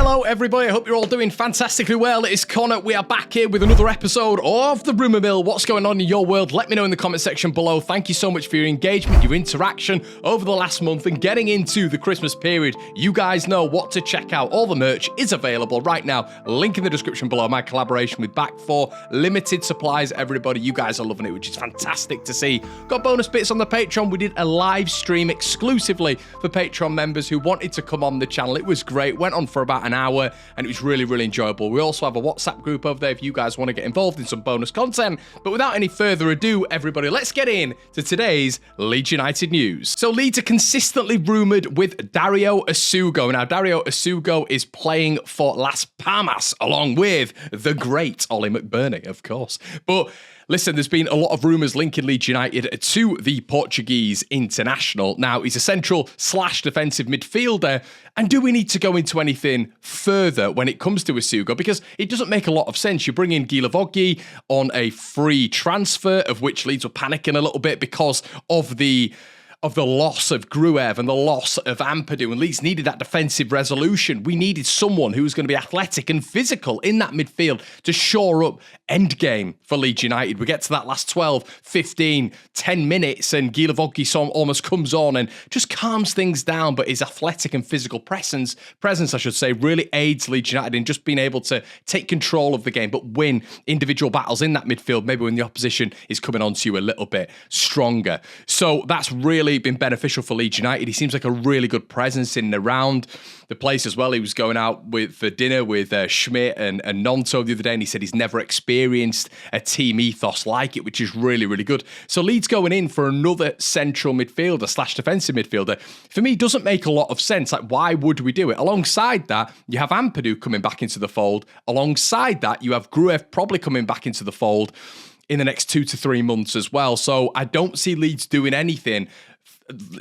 Hello everybody, I hope you're all doing fantastically well. It is Connor, we are back here with another episode of the Rumour Mill. What's going on in your world? Let me know in the comment section below. Thank you so much for your engagement, your interaction over the last month and getting into the Christmas period. You guys know what to check out. All the merch is available right now. Link in the description below. My collaboration with Back 4. Limited supplies, everybody. You guys are loving it, which is fantastic to see. Got bonus bits on the Patreon. We did a live stream exclusively for Patreon members who wanted to come on the channel. It was great. Went on for about an hour and it was really enjoyable. We also have a WhatsApp group over there if you guys want to get involved in some bonus content. But without any further ado, everybody, let's get in to today's Leeds United news. So Leeds are consistently rumoured with Dario Șucu. Now, Dario Șucu is playing for Las Palmas along with the great Ollie McBurney, of course. But listen, there's been a lot of rumours linking Leeds United to the Portuguese international. Now, he's a central/defensive midfielder. And do we need to go into anything further when it comes to Șucu? Because it doesn't make a lot of sense. You bring in Kellerer on a free transfer, of which Leeds were panicking a little bit because of the loss of Gruev and the loss of Ampadu, and Leeds needed that defensive resolution. We needed someone who was going to be athletic and physical in that midfield to shore up endgame for Leeds United. We get to that last 12, 15, 10 minutes and Kellerer almost comes on and just calms things down, but his athletic and physical presence, I should say, really aids Leeds United in just being able to take control of the game, but win individual battles in that midfield, maybe when the opposition is coming onto you a little bit stronger. So that's really been beneficial for Leeds United. He seems like a really good presence in and around the place as well. He was going out for dinner with Schmidt and Nonto the other day, and he said he's never experienced a team ethos like it, which is really good. So Leeds going in for another central midfielder/defensive midfielder, for me, doesn't make a lot of sense. Like, why would we do it? Alongside that, you have Ampadu coming back into the fold. Alongside that, you have Gruev probably coming back into the fold in the next 2 to 3 months as well. So I don't see Leeds doing anything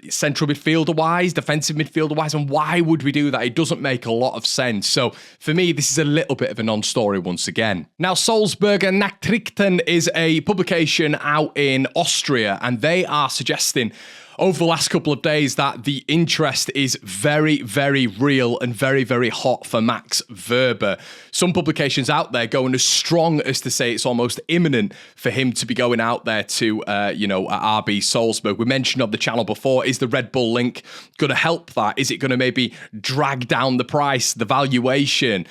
central midfielder-wise, defensive midfielder-wise, and why would we do that? It doesn't make a lot of sense. So for me, this is a little bit of a non-story once again. Now, Salzburger Nachrichten is a publication out in Austria, and they are suggesting over the last couple of days that the interest is very real and very hot for Max Wöber. Some publications out there going as strong as to say it's almost imminent for him to be going out there to, RB Salzburg. We mentioned on the channel before, is the Red Bull link going to help that? Is it going to maybe drag down the price, the valuation?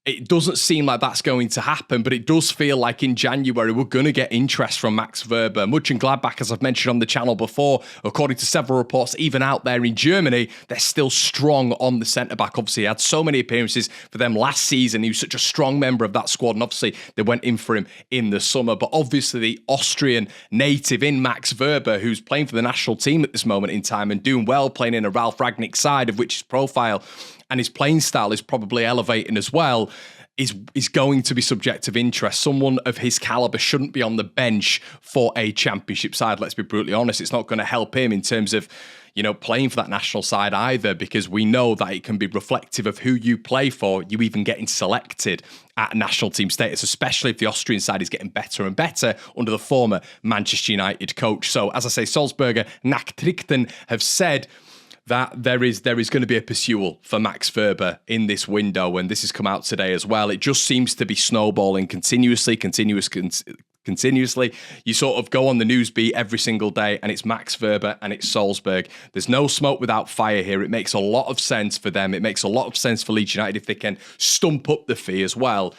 It doesn't seem like that's going to happen, but it does feel like in January we're going to get interest from Max Wöber. Mönchengladbach, as I've mentioned on the channel before, according to several reports, even out there in Germany, they're still strong on the centre-back. Obviously, he had so many appearances for them last season. He was such a strong member of that squad, and obviously they went in for him in the summer. But obviously the Austrian native in Max Wöber, who's playing for the national team at this moment in time and doing well, playing in a Ralf Rangnick side, of which his profile and his playing style is probably elevating as well, is going to be subject of interest. Someone of his caliber shouldn't be on the bench for a championship side. Let's be brutally honest. It's not going to help him in terms of, playing for that national side either, because we know that it can be reflective of who you play for, you even getting selected at national team status, especially if the Austrian side is getting better and better under the former Manchester United coach. So, as I say, Salzburger Nachrichten have said that there is going to be a pursuit for Max Wöber in this window, and this has come out today as well. It just seems to be snowballing continuously. You sort of go on the news beat every single day, and it's Max Wöber and it's Salzburg. There's no smoke without fire here. It makes a lot of sense for them. It makes a lot of sense for Leeds United if they can stump up the fee as well.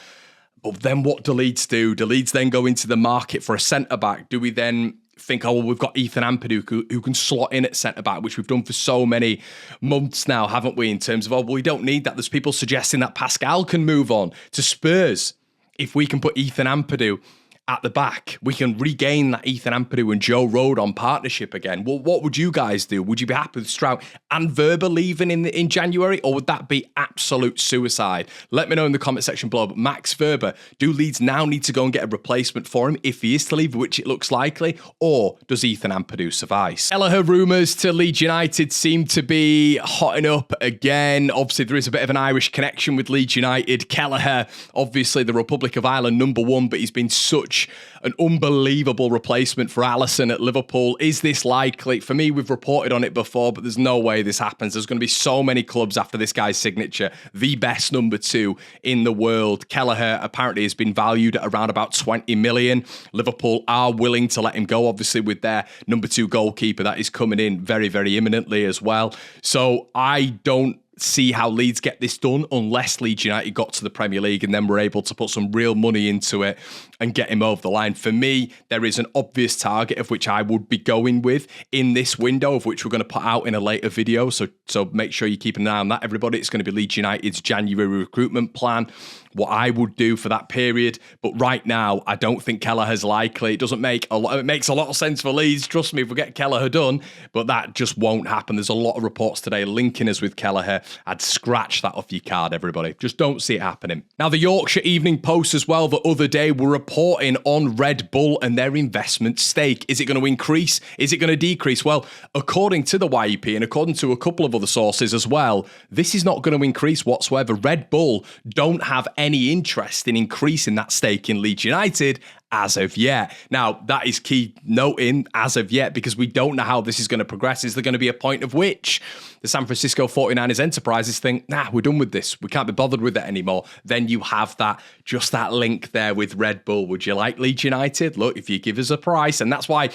But then what do Leeds do? Do Leeds then go into the market for a centre-back? Do we then think, we've got Ethan Ampadu who can slot in at centre-back, which we've done for so many months now, haven't we, in terms of, we don't need that. There's people suggesting that Pascal can move on to Spurs. If we can put Ethan Ampadu at the back, we can regain that Ethan Ampadu and Joe Rodon partnership again. Well, what would you guys do? Would you be happy with Strout and Wöber leaving in January, or would that be absolute suicide? Let me know in the comment section below. But Max Wöber, do Leeds now need to go and get a replacement for him if he is to leave, which it looks likely, or does Ethan Ampadu suffice? Kellerer Rumors to Leeds United seem to be hotting up again. Obviously, there is a bit of an Irish connection with Leeds United. Kelleher, obviously the Republic of Ireland #1, but he's been such such an unbelievable replacement for Alisson at Liverpool. Is this likely? For me, we've reported on it before, but there's no way this happens. There's going to be so many clubs after this guy's signature. The best number 2 in the world. Kelleher apparently has been valued at around about 20 million. Liverpool are willing to let him go, obviously, with their number 2 goalkeeper that is coming in very, very imminently as well. So I don't see how Leeds get this done unless Leeds United got to the Premier League and then we're able to put some real money into it and get him over the line. For me, there is an obvious target of which I would be going with in this window, of which we're going to put out in a later video. So make sure you keep an eye on that, everybody. It's going to be Leeds United's January recruitment plan, what I would do for that period. But right now, I don't think Kelleher's likely. It makes a lot of sense for Leeds. Trust me, if we get Kelleher done, but that just won't happen. There's a lot of reports today linking us with Kelleher. I'd scratch that off your card, everybody. Just don't see it happening. Now, the Yorkshire Evening Post as well the other day were reporting on Red Bull and their investment stake. Is it going to increase? Is it going to decrease? Well, according to the YEP and according to a couple of other sources as well, this is not going to increase whatsoever. Red Bull don't have any interest in increasing that stake in Leeds United as of yet. Now, that is key noting, as of yet, because we don't know how this is going to progress. Is there going to be a point of which the San Francisco 49ers enterprises think, nah, we're done with this. We can't be bothered with it anymore. Then you have that link there with Red Bull. Would you like Leeds United? Look, if you give us a price, and that's why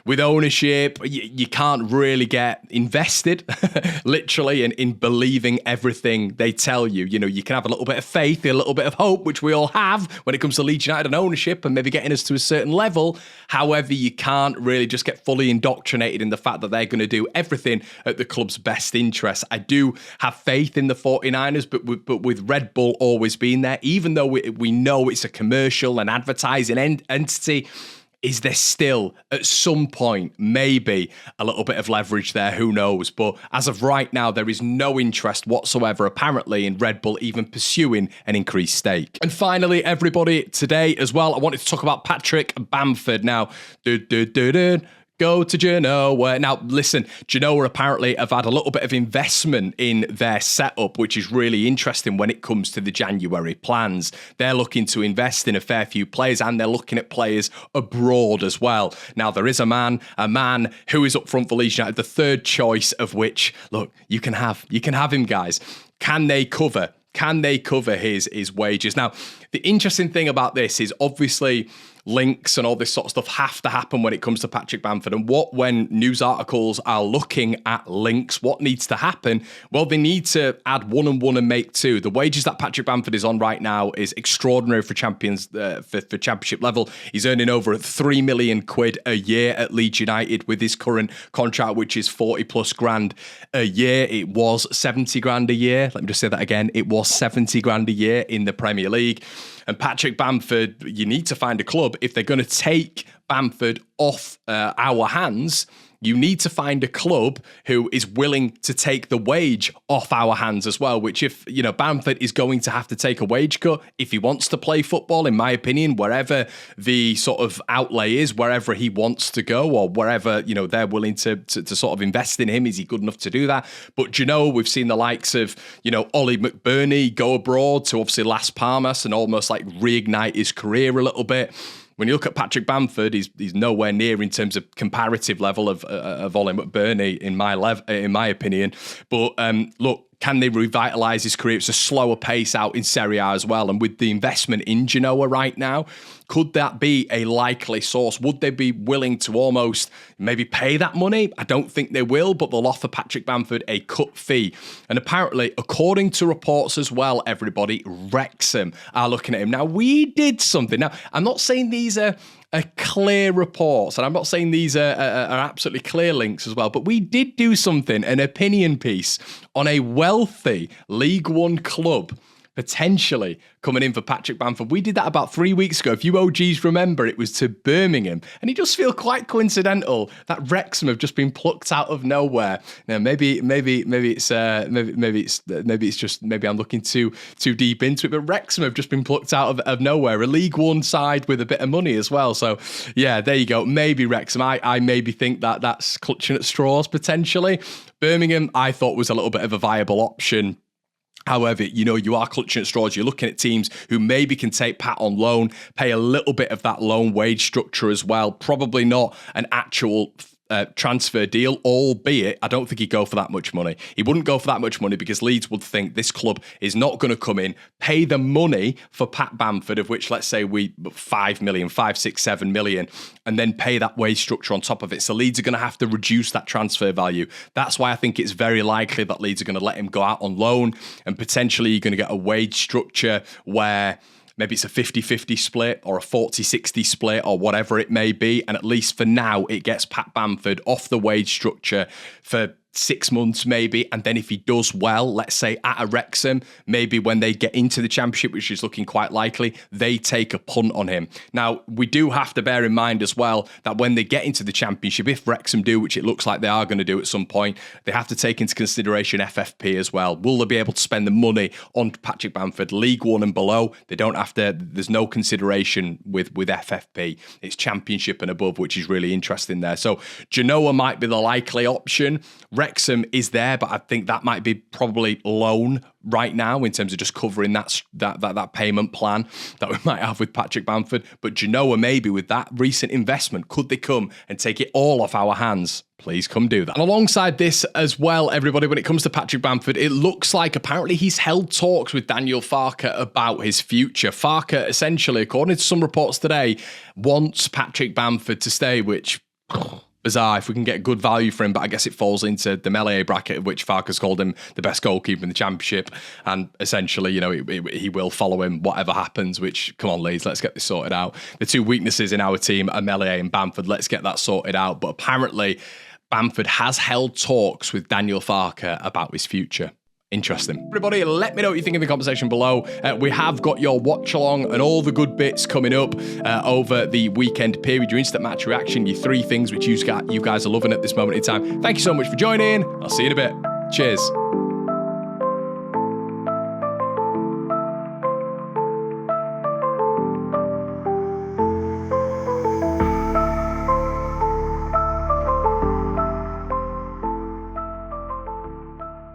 with ownership, you can't really get invested, literally, in believing everything they tell you. You know, you can have a little bit of faith, a little bit of hope, which we all have when it comes to Leeds United and ownership and maybe getting us to a certain level. However, you can't really just get fully indoctrinated in the fact that they're going to do everything at the club's best interest. I do have faith in the 49ers, but with Red Bull always being there, even though we know it's a commercial and advertising entity, is there still, at some point, maybe a little bit of leverage there? Who knows? But as of right now, there is no interest whatsoever, apparently, in Red Bull even pursuing an increased stake. And finally, everybody, today as well, I wanted to talk about Patrick Bamford. Now, go to Genoa. Now, listen, Genoa apparently have had a little bit of investment in their setup, which is really interesting when it comes to the January plans. They're looking to invest in a fair few players, and they're looking at players abroad as well. Now, there is a man who is up front for Leeds United, the third choice of which, look, you can have him, guys. Can they cover his wages? Now, the interesting thing about this is obviously links and all this sort of stuff have to happen when it comes to Patrick Bamford. And when news articles are looking at links, what needs to happen? Well, they need to add 1 and 1 and make 2. The wages that Patrick Bamford is on right now is extraordinary for for championship level. He's earning over 3 million quid a year at Leeds United with his current contract, which is 40 plus grand a year. It was 70 grand a year. Let me just say that again. It was 70 grand a year in the Premier League. And Patrick Bamford, you need to find a club. If they're going to take Bamford off our hands, you need to find a club who is willing to take the wage off our hands as well, which if, Bamford is going to have to take a wage cut if he wants to play football, in my opinion, wherever the sort of outlay is, wherever he wants to go or wherever, they're willing to sort of invest in him. Is he good enough to do that? But, we've seen the likes of, Ollie McBurney go abroad to obviously Las Palmas and almost like reignite his career a little bit. When you look at Patrick Bamford, he's nowhere near in terms of comparative level of Ollie McBurney in my opinion. But look, can they revitalise his career? It's a slower pace out in Serie A as well. And with the investment in Genoa right now, could that be a likely source? Would they be willing to almost maybe pay that money? I don't think they will, but they'll offer Patrick Bamford a cut fee. And apparently, according to reports as well, everybody, Wrexham are looking at him. Now, we did something. Now, I'm not saying these are clear reports, and I'm not saying these are absolutely clear links as well, but we did do something, an opinion piece on a wealthy League One club potentially coming in for Patrick Bamford. We did that about 3 weeks ago. If you OGs remember, it was to Birmingham, and it just feels quite coincidental that Wrexham have just been plucked out of nowhere. Now, maybe it's just I'm looking too deep into it, but Wrexham have just been plucked out of nowhere. A League One side with a bit of money as well. So yeah, there you go. Maybe Wrexham. I maybe think that's clutching at straws potentially. Birmingham, I thought was a little bit of a viable option However, you are clutching at straws. You're looking at teams who maybe can take Pat on loan, pay a little bit of that loan wage structure as well. Probably not an actual transfer deal, albeit I don't think he'd go for that much money. He wouldn't go for that much money because Leeds would think this club is not going to come in, pay the money for Pat Bamford, of which let's say we 5 million, 5, 6, 7 million, and then pay that wage structure on top of it. So Leeds are going to have to reduce that transfer value. That's why I think it's very likely that Leeds are going to let him go out on loan, and potentially you're going to get a wage structure where maybe it's a 50-50 split or a 40-60 split or whatever it may be. And at least for now, it gets Pat Bamford off the wage structure for 6 months maybe, and then if he does well, let's say at a Wrexham, maybe when they get into the Championship, which is looking quite likely, they take a punt on him. Now, we do have to bear in mind as well that when they get into the Championship, if Wrexham do, which it looks like they are going to do at some point, they have to take into consideration FFP as well. Will they be able to spend the money on Patrick Bamford? League One and below, they don't have to, there's no consideration with FFP. It's Championship and above, which is really interesting there. So Genoa might be the likely option. Wrexham is there, but I think that might be probably loan right now in terms of just covering that payment plan that we might have with Patrick Bamford. But Genoa, maybe with that recent investment, could they come and take it all off our hands? Please come do that. And alongside this as well, everybody, when it comes to Patrick Bamford, it looks like apparently he's held talks with Daniel Farke about his future. Farke, essentially, according to some reports today, wants Patrick Bamford to stay, which bizarre if we can get good value for him, but I guess it falls into the melee bracket, of which Farke's called him the best goalkeeper in the Championship, and essentially, he will follow him whatever happens, which, come on Leeds, let's get this sorted out. The two weaknesses in our team are melee and Bamford. Let's get that sorted out. But apparently Bamford has held talks with Daniel Farke about his future. Interesting. Everybody, let me know what you think in the comment section below. We have got your watch along and all the good bits coming up over the weekend period. Your instant match reaction, your 3 things which you guys are loving at this moment in time. Thank you so much for joining. I'll see you in a bit. Cheers.